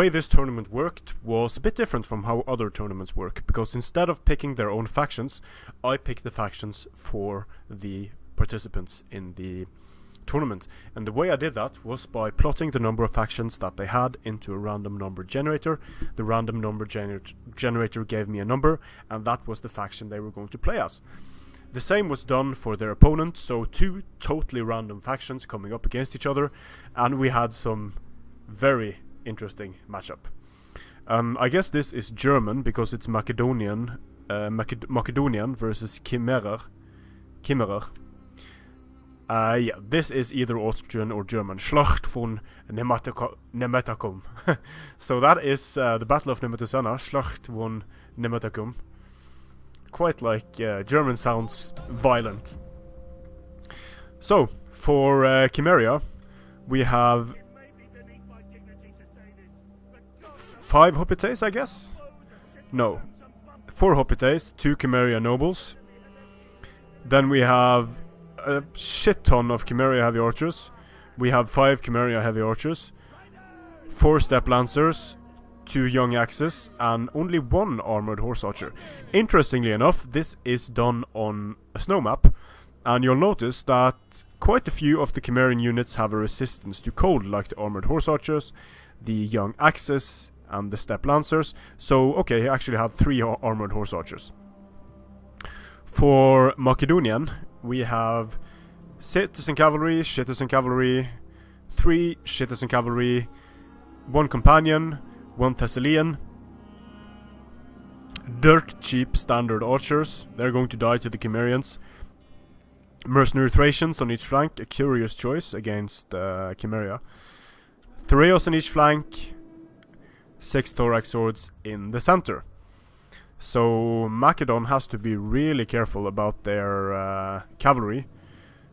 The way this tournament worked was a bit different from how other tournaments work, because instead of picking their own factions, I picked the factions for the participants in the tournament. And the way I did that was by plotting the number of factions that they had into a random number generator. The random number generator gave me a number, and that was the faction they were going to play as. The same was done for their opponent, so two totally random factions coming up against each other, and we had some very interesting matchup. I guess this is German because it's Macedonian versus Kimmerer. Yeah, this is either Austrian or German. Schlacht von Nemetakum. So that is the Battle of Nemetusena. Schlacht von Nemetakum. Quite like German sounds violent. So, for Kimmerer, we have 5 Hoplites, I guess? No. 4 Hoplites, 2 Kimmerer nobles. Then we have a shit ton of Kimmerer heavy archers. We have 5 Kimmerer heavy archers, 4 step lancers, 2 young axes, and only 1 armored horse archer. Interestingly enough, this is done on a snow map, and you'll notice that quite a few of the Kimmerian units have a resistance to cold, like the armored horse archers, the young axes, and the step lancers. So, okay, I actually have 3 armored horse archers. For Macedonian, we have citizen cavalry, 3 citizen cavalry, 1 companion, 1 Thessalian, dirt cheap standard archers. They're going to die to the Kimmerians. Mercenary Thracians on each flank, a curious choice against Kimmerer. Thureos on each flank, 6 thorax swords in the center. So Macedon has to be really careful about their cavalry,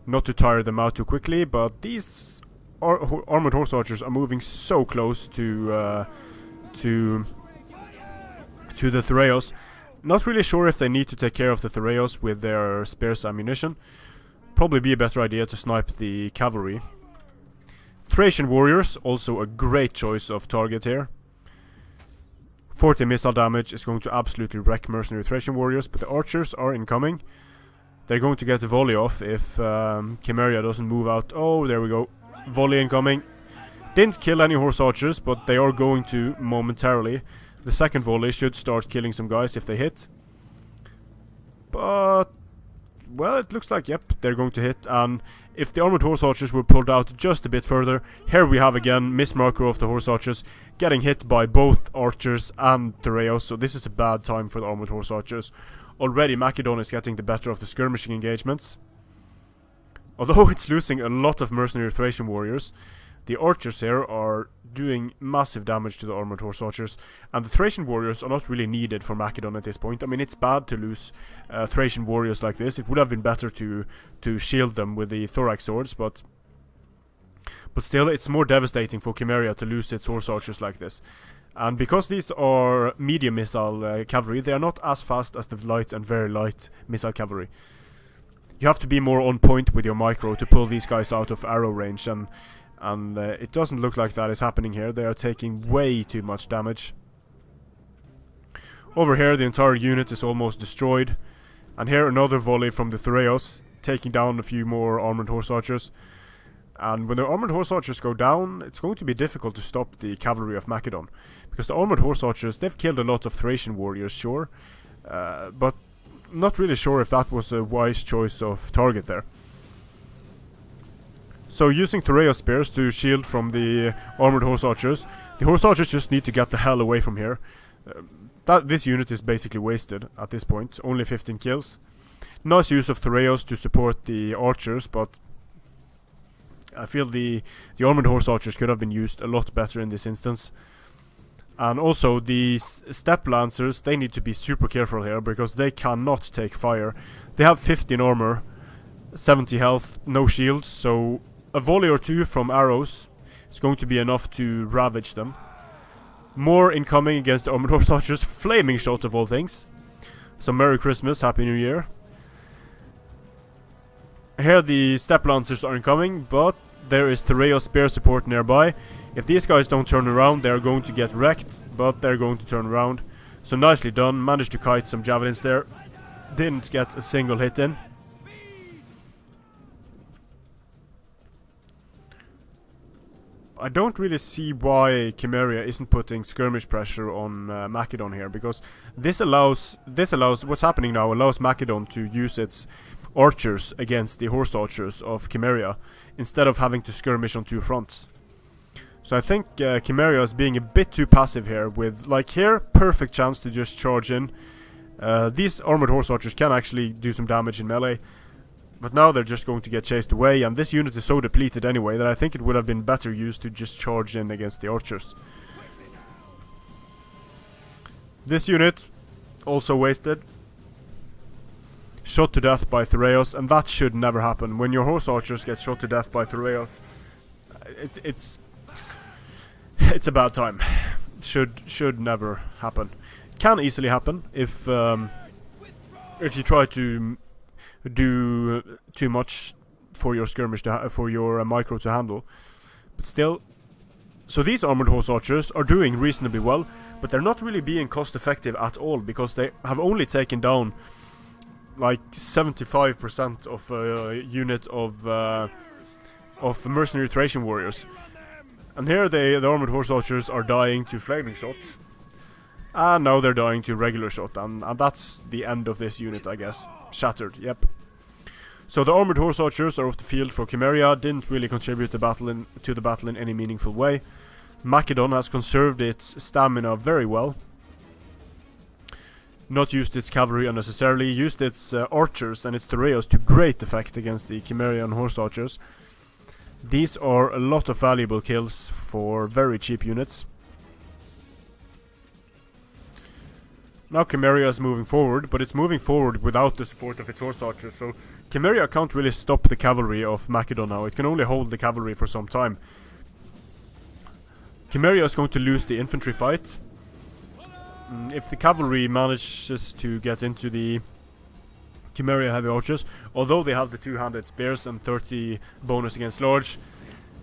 not to tire them out too quickly, but these armored horse archers are moving so close to the Thureos. Not really sure if they need to take care of the Thureos with their sparse ammunition. Probably be a better idea to snipe the cavalry. Thracian warriors, also a great choice of target here. 40 missile damage is going to absolutely wreck mercenary Thracian warriors, but the archers are incoming. They're going to get the volley off if Kimmerer doesn't move out. Oh, there we go. Volley incoming. Didn't kill any horse archers, but they are going to momentarily. The second volley should start killing some guys if they hit. But, well, it looks like, yep, they're going to hit. And if the armored horse archers were pulled out just a bit further, here we have again mismarker of the horse archers getting hit by both archers and Thureos. So this is a bad time for the armored horse archers. Already Makedonia is getting the better of the skirmishing engagements. Although it's losing a lot of mercenary Thracian warriors, the archers here are doing massive damage to the armored horse archers, and the Thracian warriors are not really needed for Macedon at this point. I mean, it's bad to lose Thracian warriors like this. It would have been better to shield them with the thorax swords, but still, it's more devastating for Kimmerer to lose its horse archers like this. And because these are medium missile cavalry, they are not as fast as the light and very light missile cavalry. You have to be more on point with your micro to pull these guys out of arrow range, and it doesn't look like that is happening here. They are taking way too much damage. Over here, the entire unit is almost destroyed. And here, another volley from the Thureos, taking down a few more armored horse archers. And when the armored horse archers go down, it's going to be difficult to stop the cavalry of Macedon. Because the armored horse archers, they've killed a lot of Thracian warriors, sure. But not really sure if that was a wise choice of target there. So using Thureos spears to shield from the armored horse archers, the horse archers just need to get the hell away from here. This unit is basically wasted at this point, only 15 kills. Nice use of Thureos to support the archers, but I feel the armored horse archers could have been used a lot better in this instance. And also the step lancers, they need to be super careful here because they cannot take fire. They have 15 armor, 70 health, no shields, so a volley or two from arrows is going to be enough to ravage them. More incoming against the armored horse archers, flaming shot of all things. So Merry Christmas, Happy New Year. Here the step lancers are incoming, but there is Thureos spear support nearby. If these guys don't turn around, they're going to get wrecked, but they're going to turn around. So nicely done, managed to kite some javelins there. Didn't get a single hit in. I don't really see why Kimmerer isn't putting skirmish pressure on Makedon here, because this allows what's happening now allows Makedon to use its archers against the horse archers of Kimmerer instead of having to skirmish on two fronts. So I think Kimmerer is being a bit too passive here. With like here, perfect chance to just charge in. These armored horse archers can actually do some damage in melee. But now they're just going to get chased away, and this unit is so depleted anyway that I think it would have been better used to just charge in against the archers. This unit, also wasted. Shot to death by Thureos, and that should never happen. When your horse archers get shot to death by Thureos, it's a bad time. Should never happen. Can easily happen if you try to do too much for your skirmish for your micro to handle, but still. So these armored horse archers are doing reasonably well, but they're not really being cost effective at all, because they have only taken down like 75% of a unit of mercenary Thracian warriors, and here the armored horse archers are dying to flaming shots, and now they're dying to regular shot, and that's the end of this unit, I guess. Shattered, yep. So the armored horse archers are off the field for Kimmerer. Didn't really contribute to the battle in any meaningful way. Makedon has conserved its stamina very well. Not used its cavalry unnecessarily. Used its archers and its Thureos to great effect against the Kimmerian horse archers. These are a lot of valuable kills for very cheap units. Now Kimmerer is moving forward, but it's moving forward without the support of its horse archers, so Kimmerer can't really stop the cavalry of Makedon now. It can only hold the cavalry for some time. Kimmerer is going to lose the infantry fight. If the cavalry manages to get into the Kimmerer heavy archers, although they have the two-handed spears and 30 bonus against large,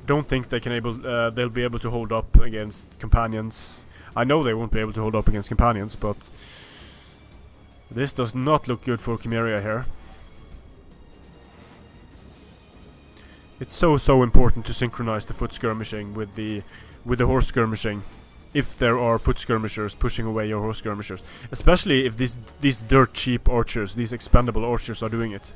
don't think they'll be able to hold up against companions. I know they won't be able to hold up against companions, but this does not look good for Kimmerer here. It's so important to synchronize the foot skirmishing with the horse skirmishing, if there are foot skirmishers pushing away your horse skirmishers, especially if these dirt cheap archers, these expendable archers, are doing it.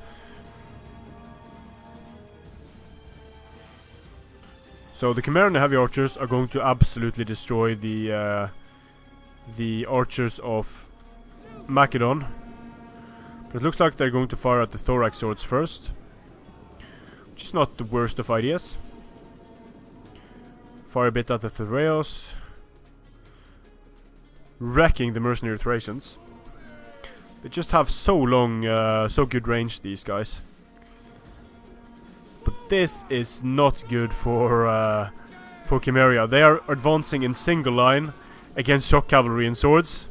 So the Kimmerian heavy archers are going to absolutely destroy the archers of Makedon. But it looks like they're going to fire at the thorax swords first, which is not the worst of ideas. Fire a bit at the Thureos, wrecking the mercenary Thracians. They just have so good range, these guys. But this is not good for Kimmerer. They are advancing in single line against shock cavalry and swords,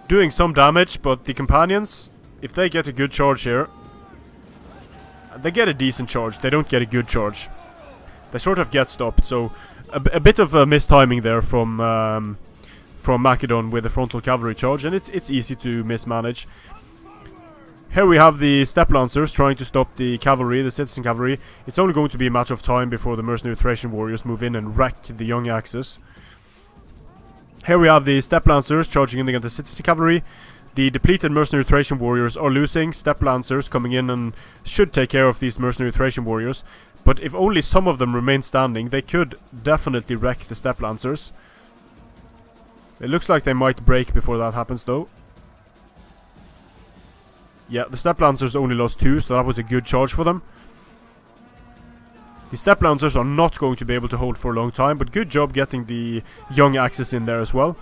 doing some damage, but the companions, if they get a good charge here, they get a decent charge. They don't get a good charge. They sort of get stopped. So a bit of a mistiming there from Makedon with the frontal cavalry charge, and it's easy to mismanage. Here we have the steppe lancers trying to stop the cavalry, the citizen cavalry. It's only going to be a matter of time before the mercenary Thracian warriors move in and wreck the young axes. Here we have the steppe lancers charging in against the citizen cavalry. The depleted mercenary Thracian warriors are losing. Steppe lancers coming in and should take care of these mercenary Thracian warriors. But if only some of them remain standing, they could definitely wreck the steppe lancers. It looks like they might break before that happens, though. Yeah, the steppe lancers only lost 2, so that was a good charge for them. The steppe lancers are not going to be able to hold for a long time, but good job getting the young axes in there as well.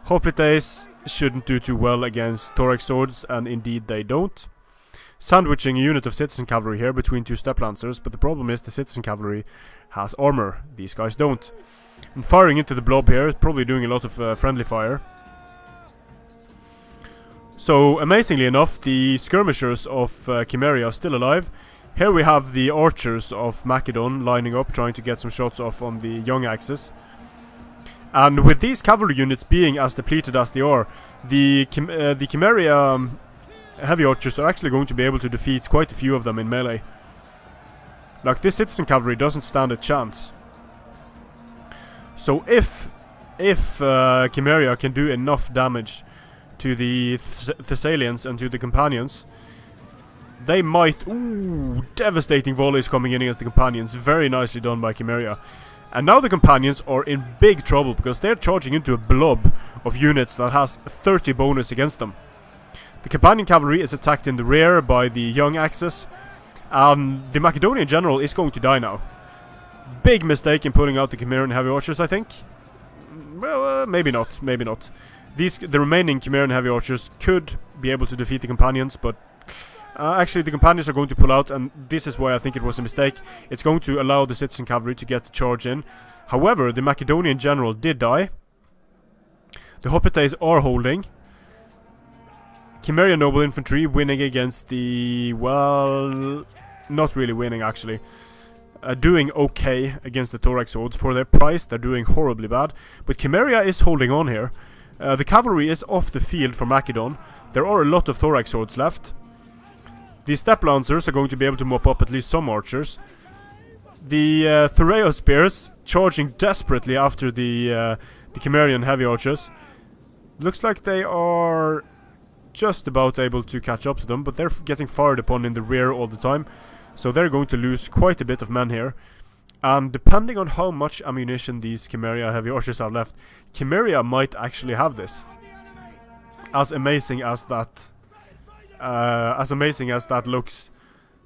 Hoplites shouldn't do too well against thorax swords, and indeed they don't. Sandwiching a unit of citizen cavalry here between 2 steppe lancers, but the problem is the citizen cavalry has armor. These guys don't. And firing into the blob here is probably doing a lot of friendly fire. So, amazingly enough, the skirmishers of Kimmerer are still alive. Here we have the archers of Makedon lining up, trying to get some shots off on the young axis. And with these cavalry units being as depleted as they are, the Kimmerer heavy archers are actually going to be able to defeat quite a few of them in melee. Like, this citizen cavalry doesn't stand a chance. So if Kimmerer can do enough damage to the Thessalians and to the companions, they might... Ooh, devastating volleys coming in against the companions. Very nicely done by Kimmerer. And now the companions are in big trouble, because they're charging into a blob of units that has 30 bonus against them. The companion cavalry is attacked in the rear by the young axis, and the Macedonian general is going to die now. Big mistake in pulling out the Kimmerer heavy archers, I think. Well, maybe not, maybe not. The remaining Kimmerer heavy archers could be able to defeat the companions, but actually the companions are going to pull out, and this is why I think it was a mistake. It's going to allow the citizen cavalry to get the charge in. However, the Macedonian general did die. The Hoplites are holding. Kimmerer noble infantry winning against the... well... not really winning, actually. Doing okay against the thorax swords. For their price, they're doing horribly bad. But Kimmerer is holding on here. The cavalry is off the field for Makedon. There are a lot of thorax swords left. The step lancers are going to be able to mop up at least some archers. The Thoreo spears charging desperately after the Kimmerian heavy archers. Looks like they are just about able to catch up to them, but they're getting fired upon in the rear all the time. So they're going to lose quite a bit of men here. And depending on how much ammunition these Kimmerer heavy archers have left, Kimmerer might actually have this. As amazing as that looks,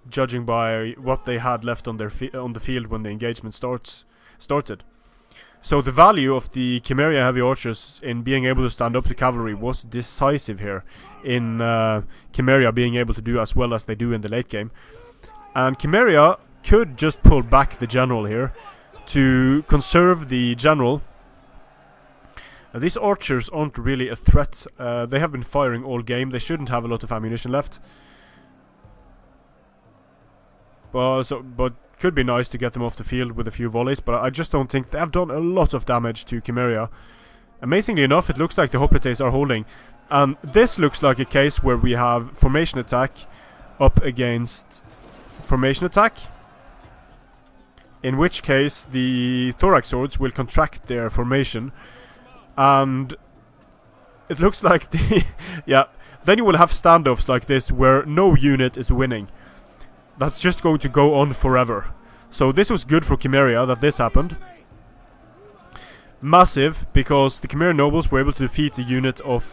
judging by what they had left on the field when the engagement started. So the value of the Kimmerer heavy archers in being able to stand up to cavalry was decisive here, in Kimmerer being able to do as well as they do in the late game. And Kimmerer could just pull back the general here to conserve the general. These archers aren't really a threat. They have been firing all game. They shouldn't have a lot of ammunition left. But could be nice to get them off the field with a few volleys. But I just don't think they have done a lot of damage to Kimmerer. Amazingly enough, it looks like the Hoplites are holding. And this looks like a case where we have formation attack up against formation attack. In which case the thorax swords will contract their formation. And it looks like the... yeah, then you will have standoffs like this where no unit is winning. That's just going to go on forever. So this was good for Kimmerer that this happened. Massive, because the Kimmerer nobles were able to defeat the unit of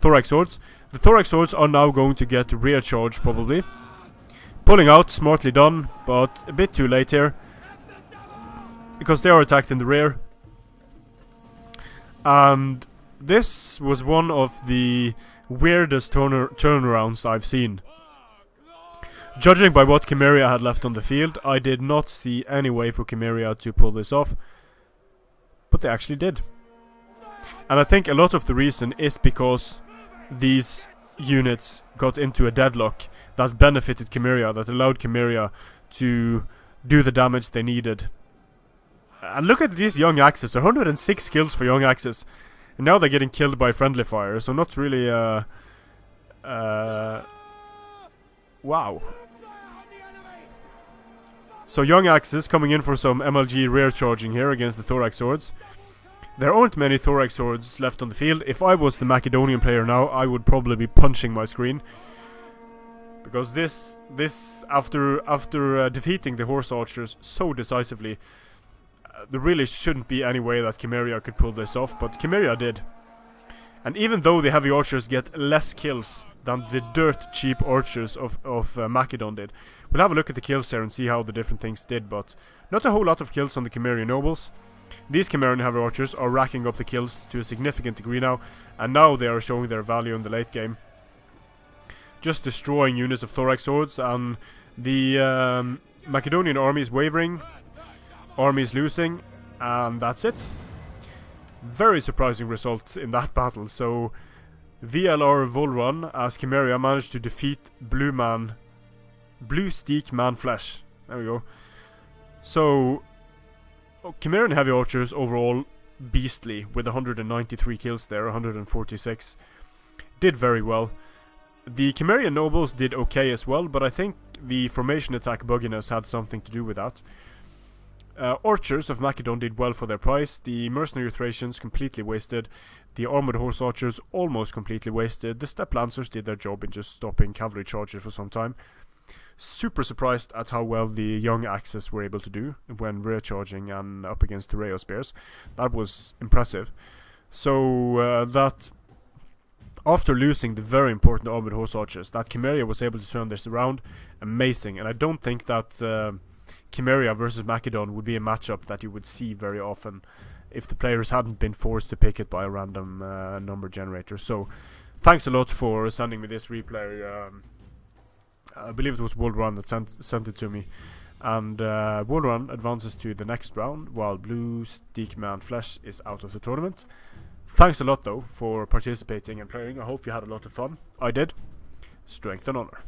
thorax swords. The thorax swords are now going to get rear charge, probably. Pulling out, smartly done, but a bit too late here. Because they are attacked in the rear. And this was one of the weirdest turnarounds I've seen. Judging by what Kimmerer had left on the field, I did not see any way for Kimmerer to pull this off. But they actually did. And I think a lot of the reason is because these units got into a deadlock that benefited Kimmerer, that allowed Kimmerer to do the damage they needed. And look at these young axes, 106 kills for young axes. And now they're getting killed by friendly fire, so not really wow. So young axes coming in for some MLG rear charging here against the thorax swords. There aren't many thorax swords left on the field. If I was the Macedonian player now, I would probably be punching my screen. Because this after defeating the horse archers so decisively, there really shouldn't be any way that Kimmerer could pull this off, but Kimmerer did. And even though the heavy archers get less kills than the dirt cheap archers of Makedon did, we'll have a look at the kills here and see how the different things did, but not a whole lot of kills on the Kimmerian nobles. These Kimmerian heavy archers are racking up the kills to a significant degree now, and now they are showing their value in the late game. Just destroying units of thorax swords, and the Macedonian army is wavering. Army is losing, and that's it. Very surprising result in that battle. So VLR Wolran as Kimmerer managed to defeat Blue Man BlueSteakManFlesh. There we go. So, Kimmerer and Heavy Archers overall beastly with 193 kills there, 146. Did very well. The Kimmerian Nobles did okay as well, but I think the formation attack bugginess had something to do with that. Archers of Makedonia did well for their price. The Mercenary Thracians completely wasted. The Armored Horse Archers almost completely wasted. The Steppe Lancers did their job in just stopping cavalry charges for some time. Super surprised at how well the young Axes were able to do when rear charging and up against the Rayo Spears. That was impressive. So that after losing the very important Armored Horse Archers, that Kimmerer was able to turn this around. Amazing. And I don't think that Kimmerer versus Makedon would be a matchup that you would see very often if the players hadn't been forced to pick it by a random number generator. So thanks a lot for sending me this replay. I believe it was Wolran that sent it to me. And Wolran advances to the next round while BlueSteakManFlesh is out of the tournament. Thanks a lot though for participating and playing. I hope you had a lot of fun. I did. Strength and honor.